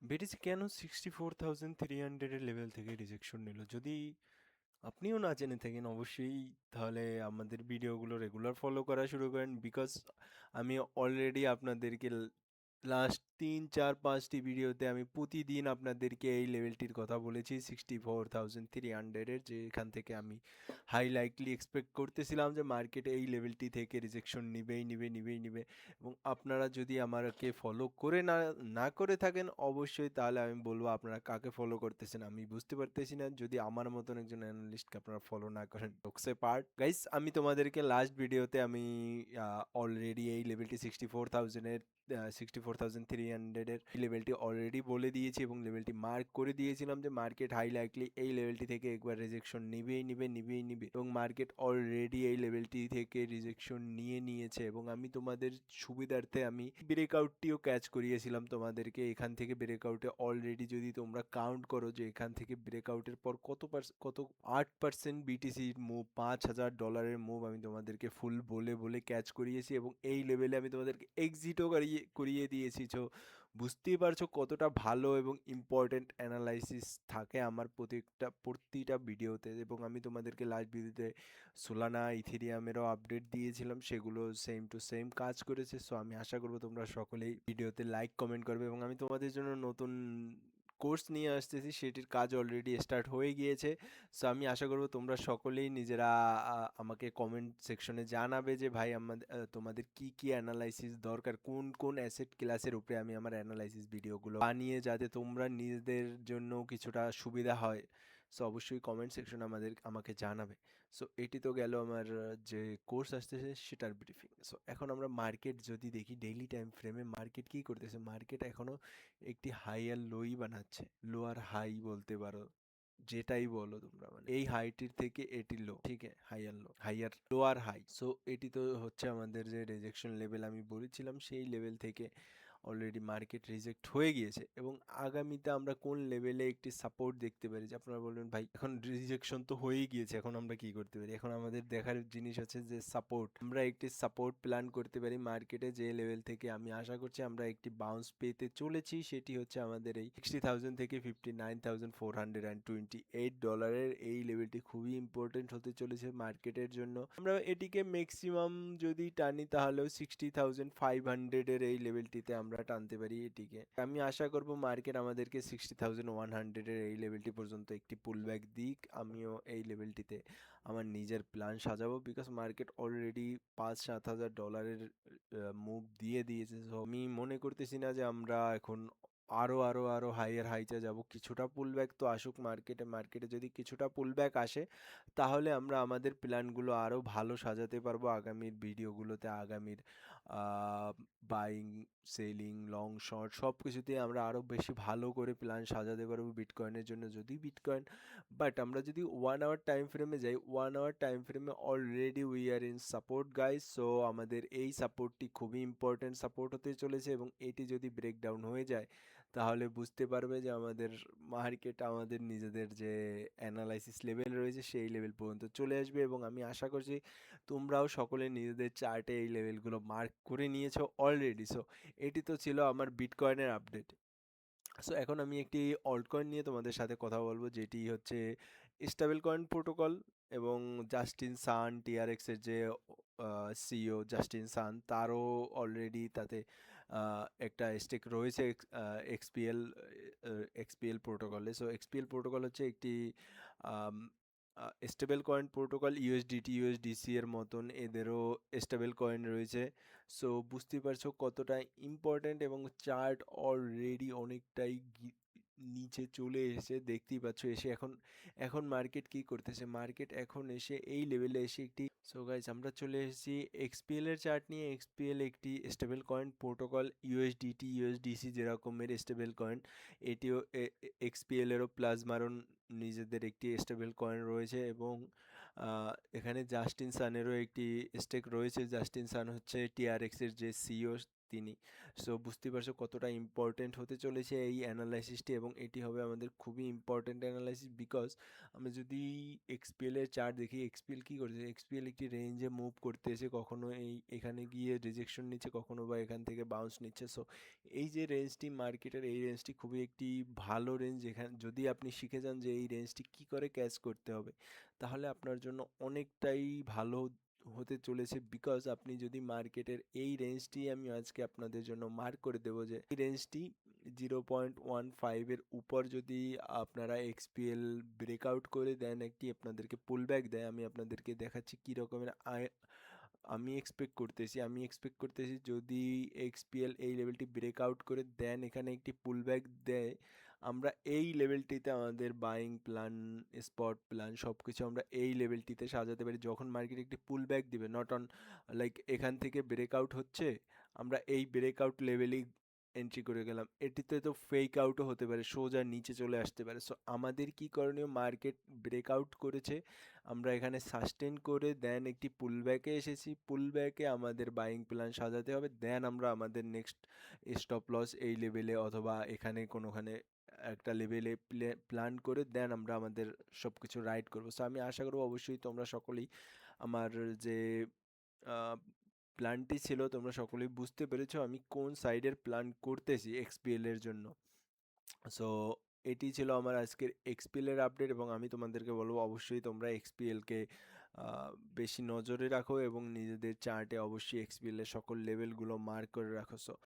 BTC কেন 64,300 এর level থেকে রিজেকশন নিল? যদি আপনিও না জেনে থাকেন অবশ্যই তাহলে আমাদের ভিডিওগুলো রেগুলার ফলো করা শুরু করেন, বিকজ আমি অলরেডি আপনাদেরকে লাস্ট 3 4 5টি ভিডিওতে আমি প্রতিদিন আপনাদেরকে এই লেভেলটির কথা বলেছি 64,300-এর, যে এখান থেকে আমি হাই লাইকলি এক্সপেক্ট করতেছিলাম যে মার্কেটে এই লেভেলটি থেকে রিজেকশন নিবেই নিবে। এবং আপনারা যদি আমাকে ফলো করে না করে থাকেন অবশ্যই, তাহলে আমি বলবো আপনারা কাকে ফলো করতেছেন আমি বুঝতে পারতেছি না, যদি আমার মতন একজন অ্যানালিস্টকে আপনারা ফলো না করেন। ডোকসে পার্ট গাইস, আমি তোমাদেরকে লাস্ট ভিডিওতে আমি অলরেডি এই লেভেলটি 64,000-এর 64,300-এর লেভেলটি অলরেডি বলে দিয়েছি এবং লেভেলটি মার্ক করে দিয়েছিলাম যে মার্কেট হাই লাইকলি এই লেভেলটি থেকে একবার রিজেকশন নিবেই নিবে এবং মার্কেট অলরেডি এই লেভেলটি থেকে রিজেকশন নিয়েছে। এবং আমি তোমাদের সুবিধার্থে আমি ব্রেকআউটটিও ক্যাচ করিয়েছিলাম তোমাদেরকে। এখান থেকে ব্রেকআউটে অলরেডি যদি তোমরা কাউন্ট করো যে এখান থেকে ব্রেকআউটের পর কত 8% বিটিসির মুভ, $5,000 মুভ আমি তোমাদেরকে ফুল বলে ক্যাচ করিয়েছি এবং এই লেভেলে আমি তোমাদেরকে এক্সিটও করিয়ে দিয়েছি। তো বুঝতেই পারছো কতটা ভালো এবং ইম্পর্টেন্ট অ্যানালাইসিস থাকে আমার প্রতিটা ভিডিওতে। এবং আমি তোমাদেরকে লাস্ট ভিডিওতে সোলানা ইথেরিয়ামেরও আপডেট দিয়েছিলাম, সেগুলো সেম টু সেম কাজ করেছে। সো আমি আশা করবো তোমরা সকলেই ভিডিওতে লাইক কমেন্ট করবে এবং আমি তোমাদের জন্য নতুন কোর্স নিয়ে আসতেছি, সেটির কাজ অলরেডি স্টার্ট হয়ে গিয়েছে। সো আমি আশা করবো তোমরা সকলেই নিজেরা আমাকে কমেন্ট সেকশনে জানাবে যে ভাই আমাদের তোমাদের কি অ্যানালাইসিস দরকার, কোন অ্যাসেট ক্লাসের উপরে আমি আমার অ্যানালাইসিস ভিডিওগুলো বানিয়ে যাতে তোমরা নিজেদের জন্য কিছুটা সুবিধা হয়। সো অবশ্যই কমেন্ট সেকশনে আমাকে জানাবে। সো এটি তো গেল আমার যে কোর্স আসতেছে সেটার ব্রিফিং। সো এখন আমরা মার্কেট যদি দেখি ডেইলি টাইম ফ্রেমে মার্কেট কি করতেছে, মার্কেট এখনো একটি হাই আর লোই বানাচ্ছে, লো আর হাই বলতে পারো, যেটাই বলো তোমরা, মানে এই হাইটির থেকে এটি লো, ঠিক আছে, হাইয়ার লো আর হাই। সো এটি তো হচ্ছে আমাদের যে রিজেকশন লেভেল আমি বলেছিলাম, সেই লেভেল থেকে অলরেডি মার্কেট রিজেক্ট হয়ে গিয়েছে। এবং আগামীতে আমরা কোন লেভেলে একটি সাপোর্ট দেখতে পারি, যে আপনারা বলবেন ভাই এখন রিজেকশন তো হয়েই গিয়েছে এখন আমরা কি করতে পারি, এখন আমাদের দেখার জিনিস হচ্ছে যে সাপোর্ট, আমরা একটি সাপোর্ট প্ল্যান করতে পারি মার্কেটে, যে লেভেল থেকে আমি আশা করছি আমরা একটি বাউন্স পেতে চলেছি, সেটি হচ্ছে আমাদের এই 60,000 থেকে $59,428 এই লেভেলটি খুবই ইম্পর্টেন্ট হতে চলেছে মার্কেটের জন্য। আমরা এটিকে ম্যাক্সিমাম যদি টানি তাহলেও 60,500-এর এই লেভেলটিতে আমরা টানতে পারি এটিকে। আমি আশা করব মার্কেট আমাদেরকে 60,100-এর এই লেভেলটি পর্যন্ত একটি পুল ব্যাক দিক, আমিও এই লেভেলটিতে আমার নিজের প্ল্যান সাজাবো, বিকজ মার্কেট অলরেডি $5,000-7,000-এর মুভ দিয়ে দিয়েছে। সো আমি মনে করতেছি না যে আমরা এখন আরো হাইয়ার হাইতে যাব। কিছুটা পুল ব্যাক তো আসুক মার্কেটে যদি কিছুটা পুল ব্যাক আসে তাহলে আমরা আমাদের প্ল্যানগুলো আরো ভালো সাজাতে পারবো আগামীর ভিডিওগুলোতে, আগামীর বাইং, সেলিং, লং, শর্ট সব কিছুতেই আমরা আরো বেশি ভালো করে প্ল্যান সাজাতে পারবো বিটকয়েনের জন্য। যদি বিটকয়েন, বাট আমরা যদি 1 আওয়ার টাইম ফ্রেমে যাই, 1 আওয়ার টাইম ফ্রেমে already we are in support guys. So আমাদের এই সাপোর্টটি খুবই ইম্পর্টেন্ট সাপোর্ট হতে চলেছে এবং এটি যদি ব্রেকডাউন হয়ে যায় তাহলে বুঝতে পারবে যে আমাদের মার্কেট আমাদের নিজেদের যে অ্যানালাইসিস লেভেল রয়েছে সেই লেভেল পর্যন্ত চলে আসবে। এবং আমি আশা করছি তোমরাও সকলে নিজেদের চার্টে এই লেভেলগুলো মার্ক করে নিয়েছো অলরেডি। সো এটি তো ছিল আমার বিটকয়েনের আপডেট। সো এখন আমি একটি অল্টকয়েন নিয়ে তোমাদের সাথে কথা বলবো, যেটি হচ্ছে স্টেবল কয়েন প্রোটোকল। এবং জাস্টিন সান, টিআরএক্স এর যে সিইও জাস্টিন সান, তারও অলরেডি তাতে একটা স্টেক রয়েছে XPL XPL প্রোটোকলে। So XPL protocol হচ্ছে একটি stable coin protocol, USDT USDC এর মতন এদেরও স্টেবল কয়েন রয়েছে। সো বুঝতেই পারছো কতটা ইম্পর্ট্যান্ট এবং চার্ট অলরেডি অনেকটাই নিচে চলে এসেছে, দেখতেই পাচ্ছ এসে এখন মার্কেট কি করতেছে, মার্কেট এখন এসে এই লেভেলে এসে একটি। সো গাইস আমরা চলে এসেছি এক্সপিএল এর চার্ট নিয়ে। এক্সপিএল একটি stable coin protocol, USDT USDC যেরকমের স্টেবল কয়েন, এটিও এক্সপিএল এরও প্লাজমারন নিজেদের একটি স্টেবল কয়েন রয়েছে। এবং এখানে জাস্টিন সানেরও একটি স্টেক রয়েছে। জাস্টিন সান হচ্ছে টিআরএক্স এর যে সিইও, তিনি। সো বুঝতে পারছো কতটা ইম্পর্টেন্ট হতে চলেছে এই অ্যানালাইসিসটি, এবং এটি হবে আমাদের খুবই ইম্পর্টেন্ট অ্যানালাইসিস। বিকজ আমরা যদি এক্সপিএল এর চার্ট দেখি, এক্সপিএল কি করেছে, এক্সপিএল একটি রেঞ্জে মুভ করতেছে, কখনো এখানে গিয়ে রিজেকশন নিচ্ছে, কখনো বা এখান থেকে বাউন্স নিচ্ছে। সো এই যে রেঞ্জটি মার্কেটের, এই রেঞ্জটি খুবই একটি ভালো রেঞ্জ। যেখানে যদি আপনি শিখে যান যে এই রেঞ্জটি কি করে ক্যাচ করতে হবে, তাহলে আপনার জন্য অনেকটাই ভালো হতে চলেছে। বিকজ আপনি যদি মার্কেটের এই রেঞ্জটি, আমি আজকে আপনাদের জন্য মার্ক করে দেবো যে এই রেঞ্জটি 0.15-এর উপর যদি আপনারা এক্সপিএল ব্রেকআউট করে দেন, একটি আপনাদেরকে পুল ব্যাক দেয়, আমি আপনাদেরকে দেখাচ্ছি কী রকমের আমি এক্সপেক্ট করতেছি যদি এক্সপিএল এই লেভেলটি ব্রেকআউট করে দেন, এখানে একটি পুল ব্যাক দেয়, আমরা এই লেভেলটিতে আমাদের বাইং প্ল্যান, স্পট প্ল্যান সব কিছু আমরা এই লেভেলটিতে সাজাতে পারি। যখন মার্কেট একটি পুল ব্যাক দিবে, নট অন লাইক এখান থেকে ব্রেকআউট হচ্ছে, আমরা এই ব্রেকআউট লেভেলেই এন্ট্রি করে গেলাম। এটিতে তো ফেক আউটও হতে পারে, সোজা নিচে চলে আসতে পারে। সো আমাদের কি করণীয়, মার্কেট ব্রেকআউট করেছে, আমরা এখানে সাস্টেন করে দেন একটি পুল ব্যাকে এসেছি, পুল ব্যাকে আমাদের বাইং প্ল্যান সাজাতে হবে, দেন আমরা আমাদের নেক্সট স্টপ লস এই লেভেলে অথবা এখানে কোনোখানে একটা লেভেলে প্ল্যান করে দেন আমরা আমাদের সব কিছু রাইট করবো। সো আমি আশা করবো অবশ্যই তোমরা সকলেই আমার যে প্ল্যানটি ছিল তোমরা সকলেই বুঝতে পেরেছো আমি কোন সাইডের প্ল্যান করতেছি এক্সপিএল এর জন্য। সো এটি ছিল আমার আজকের এক্সপিএল এর আপডেট, এবং আমি তোমাদেরকে বলবো অবশ্যই তোমরা এক্সপিএলকে বেশি নজরে রাখো এবং নিজেদের চার্টে অবশ্যই এক্সপিএল এর সকল লেভেলগুলো মার্ক করে রাখো। সো